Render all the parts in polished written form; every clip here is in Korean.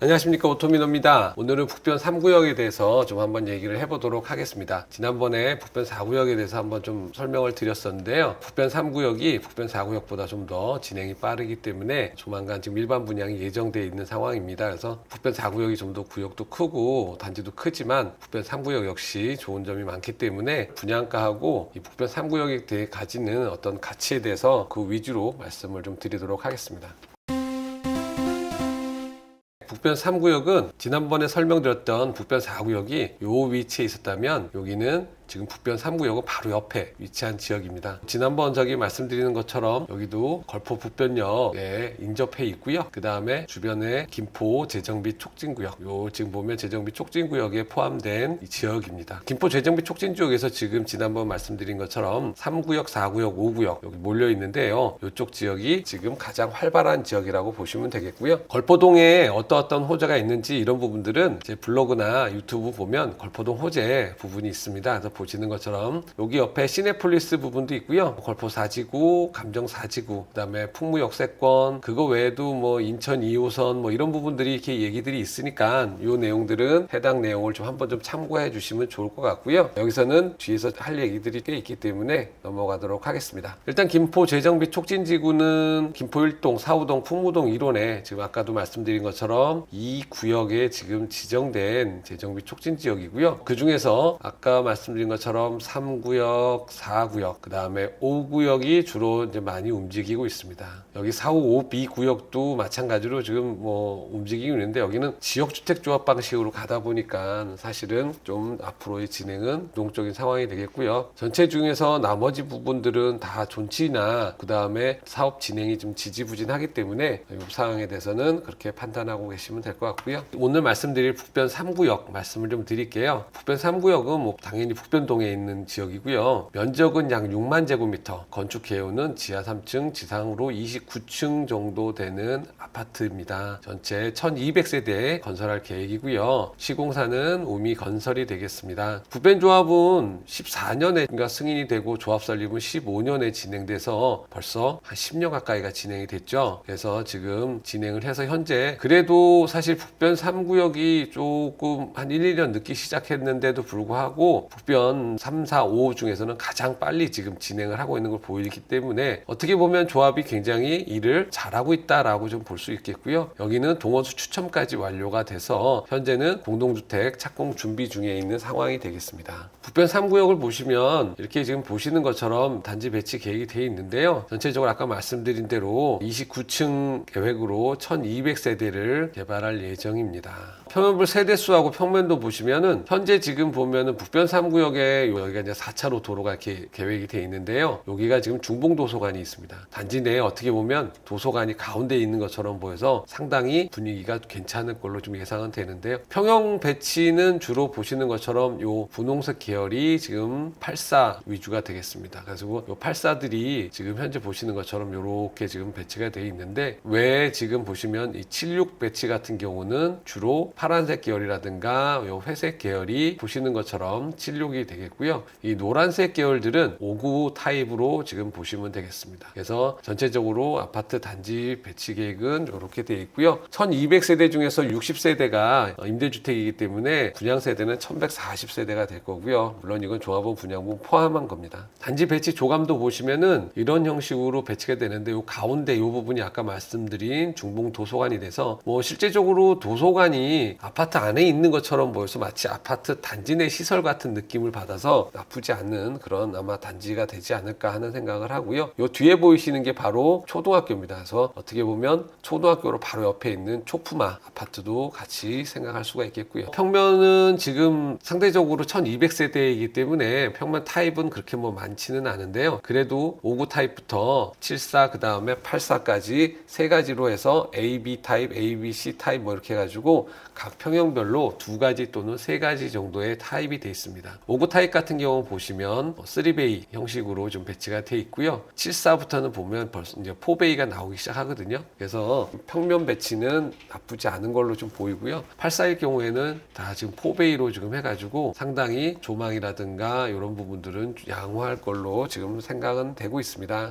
안녕하십니까, 오토미노입니다. 오늘은 북변 3구역에 대해서 좀 한번 얘기를 해보도록 하겠습니다. 지난번에 북변 4구역에 대해서 한번 좀 설명을 드렸었는데요. 북변 3구역이 북변 4구역보다 좀 더 진행이 빠르기 때문에 조만간 지금 일반 분양이 예정되어 있는 상황입니다. 그래서 북변 4구역이 좀 더 구역도 크고 단지도 크지만 북변 3구역 역시 좋은 점이 많기 때문에 분양가하고 이 북변 3구역에 대해 가지는 어떤 가치에 대해서 그 위주로 말씀을 좀 드리도록 하겠습니다. 북변 3구역은 지난번에 설명드렸던 북변 4구역이 요 위치에 있었다면 여기는 지금 북변 3구역은 바로 옆에 위치한 지역입니다. 지난번 저기 말씀드리는 것처럼 여기도 걸포 북변역에 인접해 있고요. 그 다음에 주변에 김포 재정비 촉진구역, 요 지금 보면 재정비 촉진구역에 포함된 이 지역입니다. 김포 재정비 촉진지역에서 지금 지난번 말씀드린 것처럼 3구역, 4구역, 5구역 여기 몰려 있는데요. 이쪽 지역이 지금 가장 활발한 지역이라고 보시면 되겠고요. 걸포동에 어떤 호재가 있는지 이런 부분들은 제 블로그나 유튜브 보면 걸포동 호재 부분이 있습니다. 그래서 보시는 것처럼 여기 옆에 시내폴리스 부분도 있고요. 걸포 4지구, 감정 4지구, 그다음에 풍무 역세권, 그거 외에도 뭐 인천 2호선 뭐 이런 부분들이 이렇게 얘기들이 있으니까 이 내용들은 해당 내용을 좀 한번 좀 참고해 주시면 좋을 것 같고요. 여기서는 뒤에서 할 얘기들이 꽤 있기 때문에 넘어가도록 하겠습니다. 일단 김포 재정비 촉진지구는 김포 1동, 4호동, 풍무동 1호에 지금 아까도 말씀드린 것처럼 이 구역에 지금 지정된 재정비 촉진지역이고요. 그 중에서 아까 말씀드린 것처럼 3구역, 4구역, 그 다음에 5구역이 주로 이제 많이 움직이고 있습니다. 여기 4, 5, 5B 구역도 마찬가지로 지금 뭐 움직이고 있는데 여기는 지역주택조합 방식으로 가다 보니까 사실은 좀 앞으로의 진행은 유동적인 상황이 되겠고요. 전체 중에서 나머지 부분들은 다 존치나 그 다음에 사업 진행이 좀 지지부진하기 때문에 이 상황에 대해서는 그렇게 판단하고 계시면 될 것 같고요. 오늘 말씀드릴 북변 3구역 말씀을 좀 드릴게요. 북변 3구역은 뭐 당연히 북변동에 있는 지역이고요. 면적은 약 6만 제곱미터, 건축 개요는 지하 3층, 지상으로 29층 정도 되는 아파트입니다. 전체 1200세대 건설할 계획이고요. 시공사는 우미 건설이 되겠습니다. 북변조합은 14년에 승인이 되고 조합 설립은 15년에 진행돼서 벌써 한 10년 가까이가 진행이 됐죠. 그래서 지금 진행을 해서 현재 그래도 사실 북변 3구역이 조금 한 1, 2년 늦기 시작했는데도 불구하고 북변 3, 4, 5 중에서는 가장 빨리 지금 진행을 하고 있는 걸 보이기 때문에 어떻게 보면 조합이 굉장히 일을 잘하고 있다라고 좀 볼 수 있겠고요. 여기는 동호수 추첨까지 완료가 돼서 현재는 공동주택 착공 준비 중에 있는 상황이 되겠습니다. 북변 3구역을 보시면 이렇게 지금 보시는 것처럼 단지 배치 계획이 되어 있는데요. 전체적으로 아까 말씀드린 대로 29층 계획으로 1200세대를 개발할 예정입니다. 평면불 세대수하고 평면도 보시면은 현재 지금 보면은 북변 3구역에 여기가 이제 4차로 도로가 이렇게 계획이 되어 있는데요. 여기가 지금 중봉도서관이 있습니다. 단지 내에 어떻게 보면 도서관이 가운데 있는 것처럼 보여서 상당히 분위기가 괜찮을 걸로 좀 예상은 되는데요. 평형 배치는 주로 보시는 것처럼 요 분홍색 계열이 지금 84 위주가 되겠습니다. 그래서 요 84들이 지금 현재 보시는 것처럼 요렇게 지금 배치가 되어 있는데 왜 지금 보시면 이 76 배치 같은 경우는 주로 파란색 계열이라든가 요 회색 계열이 보시는 것처럼 76이 되겠고요. 이 노란색 계열들은 59 타입으로 지금 보시면 되겠습니다. 그래서 전체적으로 아파트 단지 배치 계획은 이렇게 되어 있고요. 1200세대 중에서 60세대가 임대주택이기 때문에 분양세대는 1140세대가 될 거고요. 물론 이건 조합원 분양분 포함한 겁니다. 단지 배치 조감도 보시면은 이런 형식으로 배치가 되는데 요 가운데 요 부분이 아까 말씀드린 중봉 도서관이 돼서 뭐 실제적으로 도서관이 아파트 안에 있는 것처럼 보여서 마치 아파트 단지 내 시설 같은 느낌을 받아서 나쁘지 않는 그런 아마 단지가 되지 않을까 하는 생각을 하고요. 요 뒤에 보이시는 게 바로 초등학교입니다. 그래서 어떻게 보면 초등학교로 바로 옆에 있는 초품화 아파트도 같이 생각할 수가 있겠고요. 평면은 지금 상대적으로 1200세대이기 때문에 평면 타입은 그렇게 뭐 많지는 않은데요. 그래도 59 타입부터 74 그 다음에 84까지 세 가지로 해서 A, B 타입, A, B, C 타입 뭐 이렇게 해가지고 각 평형별로 2가지 또는 3가지 정도의 타입이 되어 있습니다. 5구 타입 같은 경우 보시면 3베이 형식으로 좀 배치가 되어 있고요. 74부터는 보면 벌써 이제 4베이가 나오기 시작하거든요. 그래서 평면 배치는 나쁘지 않은 걸로 좀 보이고요. 84일 경우에는 다 지금 4베이로 지금 해가지고 상당히 조망이라든가 이런 부분들은 양호할 걸로 지금 생각은 되고 있습니다.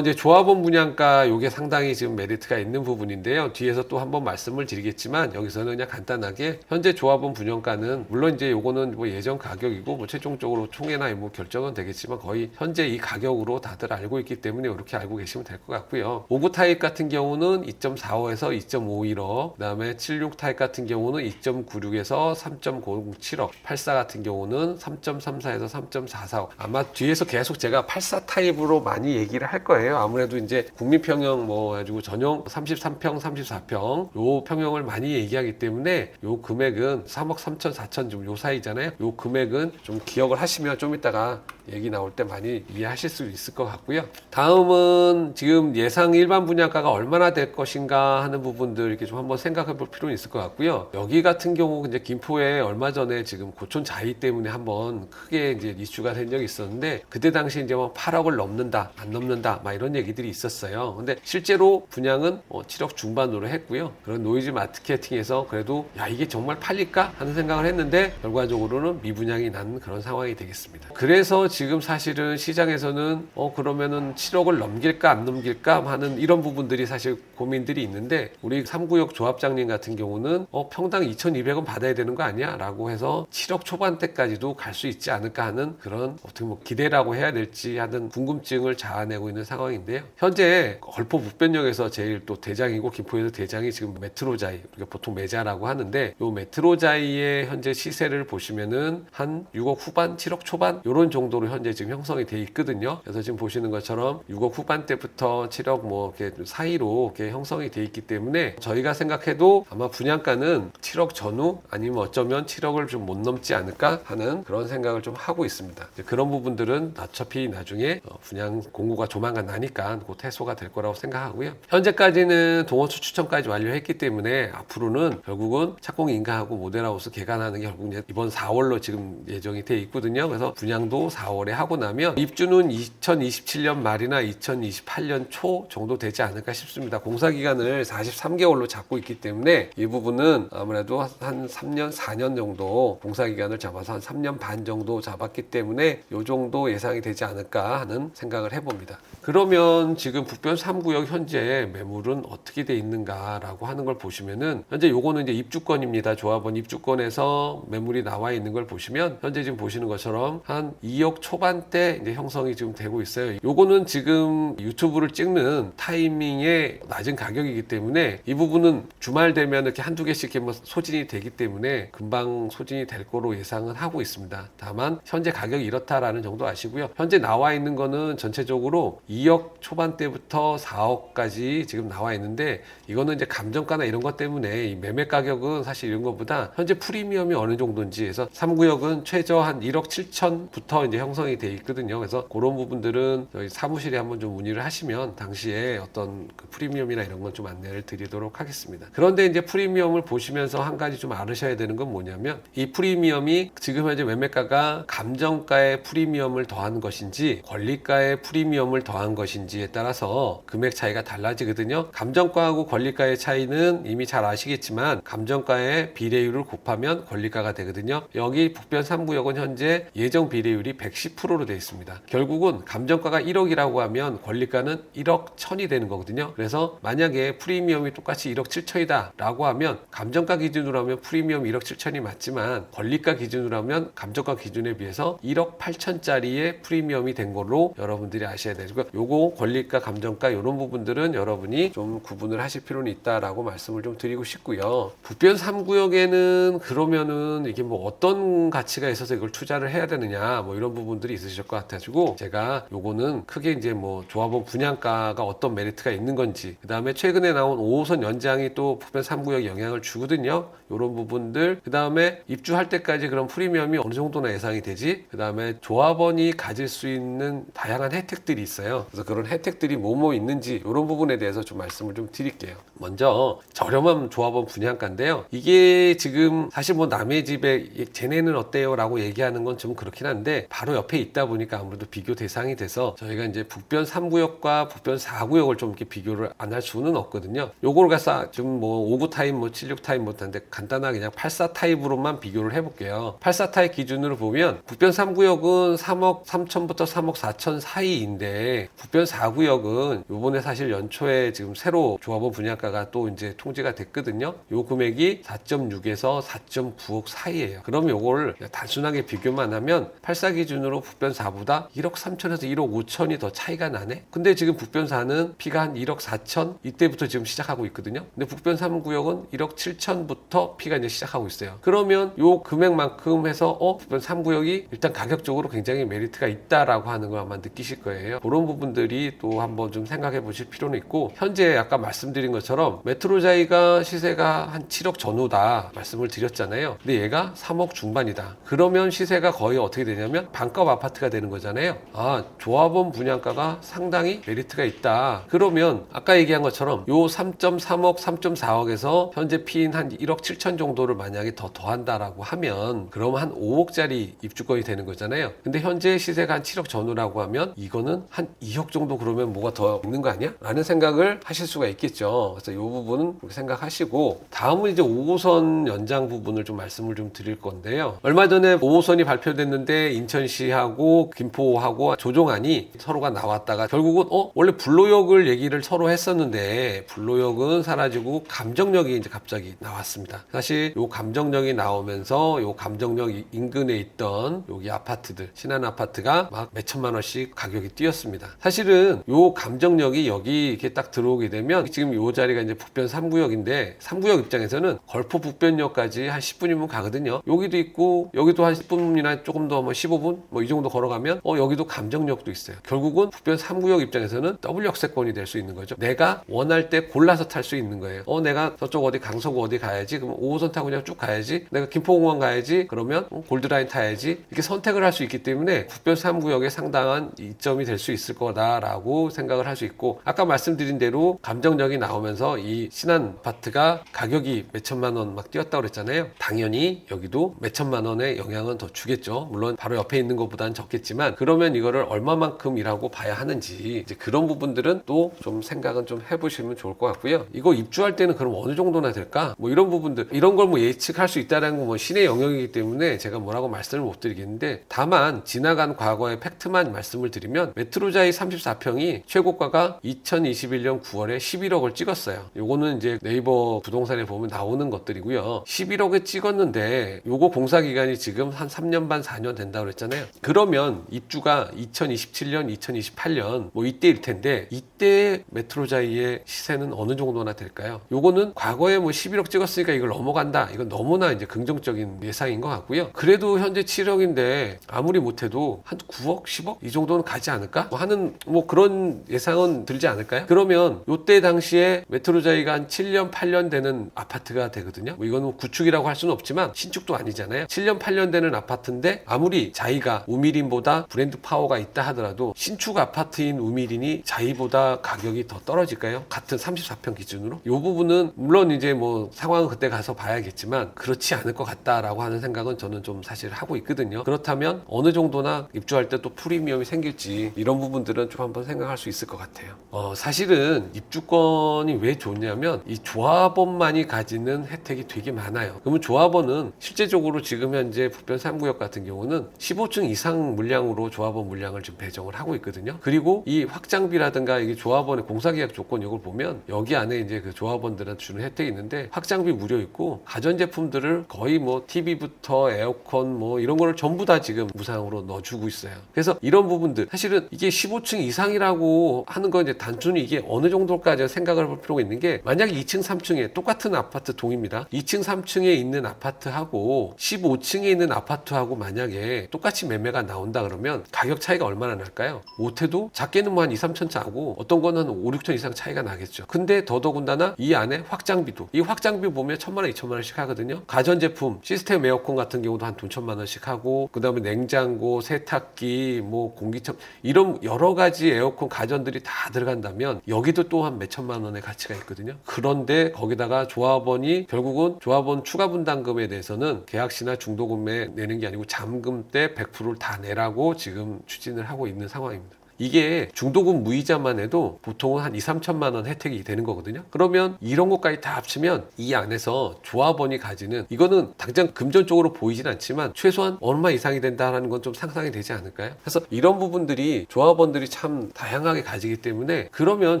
이제 조합원 분양가 요게 상당히 지금 메리트가 있는 부분인데요. 뒤에서 또 한번 말씀을 드리겠지만 여기서는 그냥 간단하게 현재 조합원 분양가는 물론 이제 요거는 뭐 예전 가격이고 뭐 최종적으로 총회나 뭐 결정은 되겠지만 거의 현재 이 가격으로 다들 알고 있기 때문에 이렇게 알고 계시면 될 것 같고요. 5구 타입 같은 경우는 2.45에서 2.51억, 그다음에 76 타입 같은 경우는 2.96에서 3.07억, 84 같은 경우는 3.34에서 3.44억. 아마 뒤에서 계속 제가 84 타입으로 많이 얘기를 할 거예요. 아무래도 이제 국민평형 뭐 가지고 전용 33평, 34평 요 평형을 많이 얘기하기 때문에 요 금액은 3억 3천, 4천 좀 요 사이잖아요. 요 금액은 좀 기억을 하시면 좀 이따가 얘기 나올 때 많이 이해하실 수 있을 것 같고요. 다음은 지금 예상 일반 분양가가 얼마나 될 것인가 하는 부분들 이렇게 좀 한번 생각해 볼 필요는 있을 것 같고요. 여기 같은 경우 이제 김포에 얼마 전에 지금 고촌 자이 때문에 한번 크게 이제 이슈가 된 적이 있었는데 그때 당시 이제 뭐 8억을 넘는다, 안 넘는다, 막 이런 얘기들이 있었어요. 근데 실제로 분양은 7억 중반으로 했고요. 그런 노이즈 마케팅에서 그래도 야 이게 정말 팔릴까 하는 생각을 했는데 결과적으로는 미분양이 난 그런 상황이 되겠습니다. 그래서 지금 사실은 시장에서는 그러면은 7억을 넘길까 안 넘길까 하는 이런 부분들이 사실 고민들이 있는데 우리 3구역 조합장님 같은 경우는 평당 2,200원 받아야 되는 거 아니야? 라고 해서 7억 초반대까지도 갈 수 있지 않을까 하는 그런 어떻게 뭐 기대라고 해야 될지 하는 궁금증을 자아내고 있는 상황인데요. 현재 걸포 북변역에서 제일 또 대장이고 김포에서 대장이 지금 메트로자이, 우리가 보통 메자라고 하는데 이 메트로자이의 현재 시세를 보시면은 한 6억 후반, 7억 초반 이런 정도로 현재 지금 형성이 돼 있거든요. 그래서 지금 보시는 것처럼 6억 후반대부터 7억 뭐 이렇게 사이로 이렇게 형성이 돼 있기 때문에 저희가 생각해도 아마 분양가는 7억 전후 아니면 어쩌면 7억을 좀 못 넘지 않을까 하는 그런 생각을 좀 하고 있습니다. 그런 부분들은 어차피 나중에 분양 공고가 조만간 나니까 곧 해소가 될 거라고 생각하고요. 현재까지는 동호수 추천까지 완료했기 때문에 앞으로는 결국은 착공 인가하고 모델하우스 개관하는 게 결국 이번 4월로 지금 예정이 돼 있거든요. 그래서 분양도 4월에 하고 나면 입주는 2027년 말이나 2028년 초 정도 되지 않을까 싶습니다. 공사 기간을 43개월로 잡고 있기 때문에 이 부분은 아무래도 한 3년, 4년 정도 공사 기간을 잡아서 한 3년 반 정도 잡았기 때문에 이 정도 예상이 되지 않을까 하는 생각을 해봅니다. 그러면 지금 북변 3구역 현재 매물은 어떻게 돼 있는가라고 하는 걸 보시면은 현재 요거는 이제 입주권입니다. 조합원 입주권에서 매물이 나와 있는 걸 보시면 현재 지금 보시는 것처럼 한 2억 초반대 이제 형성이 지금 되고 있어요. 요거는 지금 유튜브를 찍는 타이밍에 낮은 가격이기 때문에 이 부분은 주말 되면 이렇게 한두 개씩 이렇게 뭐 소진이 되기 때문에 금방 소진이 될 거로 예상은 하고 있습니다. 다만 현재 가격이 이렇다라는 정도 아시고요. 현재 나와 있는 거는 전체적으로 2억 초반대부터 4억까지 지금 나와 있는데 이거는 이제 감정가나 이런 것 때문에 이 매매 가격은 사실 이런 것보다 현재 프리미엄이 어느 정도인지 해서 3구역은 최저 한 1억 7천부터 이제 형성이 돼 있거든요. 그래서 그런 부분들은 저희 사무실에 한번 좀 문의를 하시면 당시에 어떤 그 프리미엄이나 이런 건 좀 안내를 드리도록 하겠습니다. 그런데 이제 프리미엄을 보시면서 한 가지 좀 알으셔야 되는 건 뭐냐면 이 프리미엄이 지금 현재 매매가가 감정가의 프리미엄을 더한 것인지 권리가의 프리미엄을 더한 것인지에 따라서 금액 차이가 달라지거든요. 감정가하고 권리가의 차이는 이미 잘 아시겠지만 감정가의 비례율을 곱하면 권리가가 되거든요. 여기 북변 3구역은 현재 예정 비례율이 110%로 되어 있습니다. 결국은 감정가가 1억이라고 하면 권리가는 1억 1000이 되는 거거든요. 그래서 만약에 프리미엄이 똑같이 1억 7천이다 라고 하면 감정가 기준으로 하면 프리미엄 1억 7천이 맞지만 권리가 기준으로 하면 감정가 기준에 비해서 1억 8천짜리의 프리미엄이 된 걸로 여러분들이 아셔야 되고 요거 권리가 감정가 이런 부분들은 여러분이 좀 구분을 하실 필요는 있다라고 말씀을 좀 드리고 싶고요. 북변 3구역에는 그러면은 이게 뭐 어떤 가치가 있어서 이걸 투자를 해야 되느냐 뭐 이런 부분들이 있으실 것 같아가지고 제가 요거는 크게 이제 뭐 조합원 분양가가 어떤 메리트가 있는 건지 그 다음에 최근에 나온 5호선 연장이 또 북변 3구역에 영향을 주거든요. 이런 부분들 그 다음에 입주할 때까지 그런 프리미엄이 어느 정도나 예상이 되지 그 다음에 조합원이 가질 수 있는 다양한 혜택들이 있어요. 그래서 그런 혜택들이 뭐뭐 있는지 이런 부분에 대해서 좀 말씀을 좀 드릴게요. 먼저 저렴한 조합원 분양가인데 있는데요. 이게 지금 사실 뭐 남의 집에 쟤네는 어때요? 라고 얘기하는 건 좀 그렇긴 한데 바로 옆에 있다 보니까 아무래도 비교 대상이 돼서 저희가 이제 북변 3구역과 북변 4구역을 좀 이렇게 비교를 안 할 수는 없거든요. 요거를 갖다 지금 뭐 59 타입, 뭐 76 타입 못한데 간단하게 그냥 84 타입으로만 비교를 해볼게요. 84 타입 기준으로 보면 북변 3구역은 3억 3천부터 3억 4천 사이인데 북변 4구역은 요번에 사실 연초에 지금 새로 조합원 분양가가 또 이제 통지가 됐거든요. 요 금액이 4.6에서 4.9억 사이예요. 그럼 요걸 단순하게 비교만 하면 84 기준으로 북변 4보다 1억 3천에서 1억 5천이 더 차이가 나네. 근데 지금 북변 4는 피가 한 1억 4천 이때부터 지금 시작하고 있거든요. 근데 북변 3구역은 1억 7천부터 피가 이제 시작하고 있어요. 그러면 요 금액만큼 해서 북변 3구역이 일단 가격적으로 굉장히 메리트가 있다라고 하는 걸 아마 느끼실 거예요. 그런 부분들이 또 한번 좀 생각해 보실 필요는 있고, 현재 아까 말씀드린 것처럼 메트로자이가 시세가 한 7억 전후다 말씀을 드렸잖아요. 근데 얘가 3억 중반이다. 그러면 시세가 거의 어떻게 되냐면 반값 아파트가 되는 거잖아요. 아, 조합원 분양가가 상당히 메리트가 있다. 그러면 아까 얘기한 것처럼 요 3.3억, 3.4억에서 현재 피인 한 1억 7천 정도를 만약에 더한다라고 하면 그럼 한 5억짜리 입주권이 되는 거잖아요. 근데 현재 시세가 한 7억 전후라고 하면 이거는 한 2억 정도 그러면 뭐가 더 있는 거 아니야? 라는 생각을 하실 수가 있겠죠. 그래서 이 부분은 그렇게 생각하시고, 다음은 이제 5호선 연장 부분을 좀 말씀을 좀 드릴 건데요. 얼마 전에 5호선이 발표됐는데 인천시하고 김포하고 조정안이 서로가 나왔다가 결국은 원래 불로역을 얘기를 서로 했었는데 불로역은 사라지고 감정역이 이제 갑자기 나왔습니다. 사실 요 감정역이 나오면서 요 감정역 인근에 있던 여기 아파트들, 신한 아파트가 막 몇천만 원씩 가격이 뛰었습니다. 사실은 요 감정역이 여기 이렇게 딱 들어오게 되면 지금 요 자리가 이제 북변 3구역인데 3구역 입장에서는 걸포 북변역까지 한 10분이면 가거든요. 여기도 있고 여기도 한 10분이나 조금 더 뭐 15분 뭐 이 정도 걸어가면 여기도 감정역도 있어요. 결국은 북변 3구역 입장에서는 더블 역세권이 될 수 있는 거죠. 내가 원할 때 골라서 탈 수 있는 거예요. 내가 저쪽 어디 강서구 어디 가야지, 그럼 5호선 타고 그냥 쭉 가야지. 내가 김포공항 가야지, 그러면 골드라인 타야지. 이렇게 선택을 할 수 있기 때문에 북변 3구역에 상당한 이점이 될 수 있을 거다라고 생각을 할 수 있고, 아까 말씀드린 대로 감정역이 나오면서 이 신한 아파트가 가격이 몇천만 원 막 뛰었다고 그랬잖아요. 당연히 여기도 몇천만 원의 영향은 더 주겠죠. 물론 바로 옆에 있는 것보다는 적겠지만, 그러면 이거를 얼마만큼이라고 봐야 하는지 이제 그런 부분들은 또 좀 생각은 좀 해보시면 좋을 것 같고요. 이거 입주할 때는 그럼 어느 정도나 될까? 뭐 이런 부분들, 이런 걸 뭐 예측할 수 있다는 건 뭐 신의 영역이기 때문에 제가 뭐라고 말씀을 못 드리겠는데, 다만 지나간 과거의 팩트만 말씀을 드리면 메트로자이 34평이 최고가가 2021년 9월에 11억을 찍었어요. 요거는 이제 네이버 부동산에 보면 나오는 것들이고요. 11억에 찍었는데 요거 공사 기간이 지금 한 3년 반 4년 된다고 그랬잖아요. 그러면 입주가 2027년 2028년 뭐 이때일 텐데, 이때 메트로자이의 시세는 어느 정도나 될까요? 요거는 과거에 뭐 11억 찍었으니까 이걸 넘어간다, 이건 너무나 이제 긍정적인 예상인 것 같고요. 그래도 현재 7억인데 아무리 못해도 한 9억 10억 이 정도는 가지 않을까 하는 뭐 그런 예상은 들지 않을까요? 그러면 요때 당시에 메트로자이가 한 7년 8년 되는 아파트가 되거든요. 뭐 이거는 구축이라고 할 수는 없지만 신축도 아니잖아요. 7년 8년 되는 아파트인데 아무리 자이가 우미린보다 브랜드 파워가 있다 하더라도 신축 아파트인 우미린이 자이보다 가격이 더 떨어질까요? 같은 34평 기준으로? 이 부분은 물론 이제 뭐 상황은 그때 가서 봐야겠지만 그렇지 않을 것 같다라고 하는 생각은 저는 좀 사실 하고 있거든요. 그렇다면 어느 정도나 입주할 때 또 프리미엄이 생길지 이런 부분들은 좀 한번 생각할 수 있을 것 같아요. 사실은 입주권이 왜 좋냐면 이 조합원만이 가지는 혜택이 되게 많아요. 그러면 조합원은 실제적으로 지금 현재 북변 3구역 같은 경우는 15층 이상 물량으로 조합원 물량을 지금 배정을 하고 있거든요. 그리고 이 확장비라든가 이게 조합원의 공사계약 조건 이걸 보면 여기 안에 이제 그 조합원들한테 주는 혜택이 있는데, 확장비 무료 있고 가전제품들을 거의 뭐 TV부터 에어컨 뭐 이런 거를 전부 다 지금 무상으로 넣어주고 있어요. 그래서 이런 부분들, 사실은 이게 15층 이상이라고 하는 건 이제 단순히 이게 어느 정도까지 생각을 할 필요가 있는 게, 만약에 2층 3층에 똑같은 아파트 동입니다. 2층 3층에 있는 아파트하고 15층에 있는 아파트하고 만약에 똑같이 매매가 나온다 그러면 가격 차이가 얼마나 날까요? 못해도 작게는 뭐 한 2, 3천 차고 어떤 거는 5, 6천 이상 차이가 나겠죠. 근데 더더군다나 이 안에 확장비도, 이 확장비 보면 1,000만 원, 2,000만 원씩 하거든요. 가전제품, 시스템 에어컨 같은 경우도 한 돈 1,000만 원씩 하고, 그 다음에 냉장고, 세탁기, 뭐 공기청, 이런 여러 가지 에어컨 가전들이 다 들어간다면 여기도 또한 몇천만 원의 가치가 있거든요. 그런데 거기다가 조합원 조합원이 결국은 조합원 추가 분담금에 대해서는 계약시나 중도금에 내는 게 아니고 잠금 때 100%를 다 내라고 지금 추진을 하고 있는 상황입니다. 이게 중도금 무이자만 해도 보통은 한 2, 3천만 원 혜택이 되는 거거든요. 그러면 이런 것까지 다 합치면 이 안에서 조합원이 가지는, 이거는 당장 금전적으로 보이진 않지만 최소한 얼마 이상이 된다는 건 좀 상상이 되지 않을까요? 그래서 이런 부분들이 조합원들이 참 다양하게 가지기 때문에, 그러면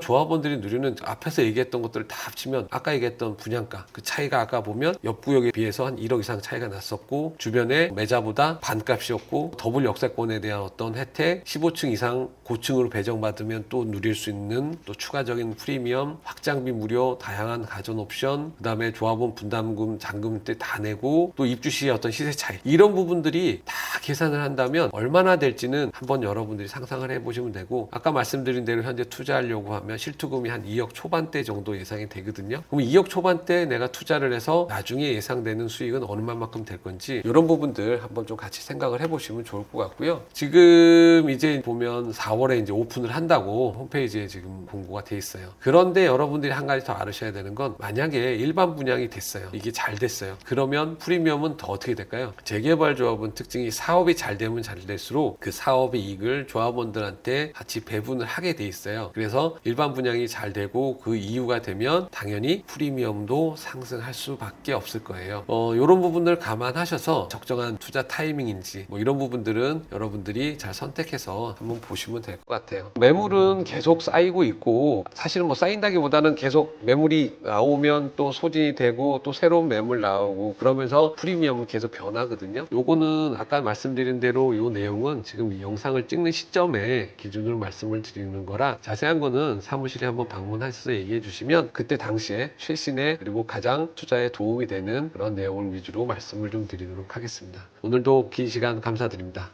조합원들이 누리는 앞에서 얘기했던 것들을 다 합치면 아까 얘기했던 분양가 그 차이가, 아까 보면 옆 구역에 비해서 한 1억 이상 차이가 났었고, 주변에 매자보다 반값이었고, 더블 역세권에 대한 어떤 혜택, 15층 이상 고층으로 배정받으면 또 누릴 수 있는 또 추가적인 프리미엄, 확장비 무료, 다양한 가전 옵션, 그 다음에 조합원 분담금, 잔금 때 다 내고, 또 입주 시의 어떤 시세 차이, 이런 부분들이 다 계산을 한다면 얼마나 될지는 한번 여러분들이 상상을 해보시면 되고, 아까 말씀드린 대로 현재 투자하려고 하면 실투금이 한 2억 초반대 정도 예상이 되거든요. 그럼 2억 초반대 내가 투자를 해서 나중에 예상되는 수익은 얼마만큼 될 건지, 이런 부분들 한번 좀 같이 생각을 해보시면 좋을 것 같고요. 지금 이제 보면 4월에 이제 오픈을 한다고 홈페이지에 지금 공고가 돼 있어요. 그런데 여러분들이 한 가지 더 알으셔야 되는 건, 만약에 일반 분양이 됐어요. 이게 잘 됐어요. 그러면 프리미엄은 더 어떻게 될까요? 재개발 조합은 특징이 사업이 잘 되면 잘 될수록 그 사업의 이익을 조합원들한테 같이 배분을 하게 돼 있어요. 그래서 일반 분양이 잘 되고 그 이유가 되면 당연히 프리미엄도 상승할 수밖에 없을 거예요. 이런 부분들 감안하셔서 적정한 투자 타이밍인지 뭐 이런 부분들은 여러분들이 잘 선택해서 한번 보시면 될 것 같아요. 매물은 계속 쌓이고 있고, 사실은 뭐 쌓인다기보다는 계속 매물이 나오면 또 소진이 되고 또 새로운 매물 나오고, 그러면서 프리미엄은 계속 변하거든요. 요거는 아까 말씀드린 대로 요 내용은 지금 이 영상을 찍는 시점에 기준으로 말씀을 드리는 거라, 자세한 거는 사무실에 한번 방문하셔서 얘기해 주시면 그때 당시에 최신의 그리고 가장 투자에 도움이 되는 그런 내용을 위주로 말씀을 좀 드리도록 하겠습니다. 오늘도 긴 시간 감사드립니다.